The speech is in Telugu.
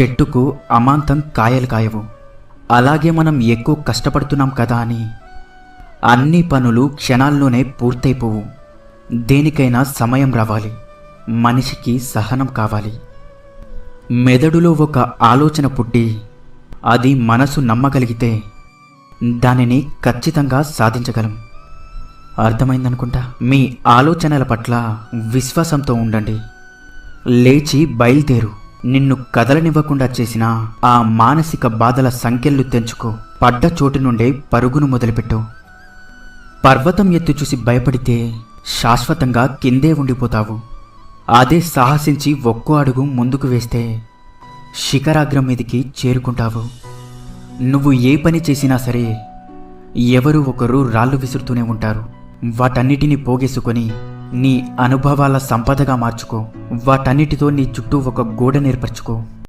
చెట్టుకు అమాంతం కాయలు కాయవు. అలాగే మనం ఎక్కువ కష్టపడుతున్నాం కదా అని అన్ని పనులు క్షణాల్లోనే పూర్తయిపోవు. దేనికైనా సమయం రావాలి. మనిషికి సహనం కావాలి. మెదడులో ఒక ఆలోచన పుట్టి అది మనసు నమ్మగలిగితే దానిని ఖచ్చితంగా సాధించగలం. అర్థమైందనుకుంటా. మీ ఆలోచనల పట్ల విశ్వాసంతో ఉండండి. లేచి బయలుదేరు. నిన్ను కదలనివ్వకుండా చేసిన ఆ మానసిక బాధల సంఖ్యలు తెంచుకో. పడ్డ చోటు నుండే పరుగును మొదలుపెట్టు. పర్వతం ఎత్తు చూసి భయపడితే శాశ్వతంగా కిందే ఉండిపోతావు. అదే సాహసించి ఒక్కో అడుగు ముందుకు వేస్తే శిఖరాగ్రం మీదికి చేరుకుంటావు. నువ్వు ఏ పని చేసినా సరే ఎవరో ఒకరు రాళ్ళు విసురుతూనే ఉంటారు. వాటన్నిటిని పోగేసుకొని నీ అనుభవాల సంపదగా మార్చుకో. వాటన్నిటితో నీ చుట్టూ ఒక గోడ ఏర్పరచుకో.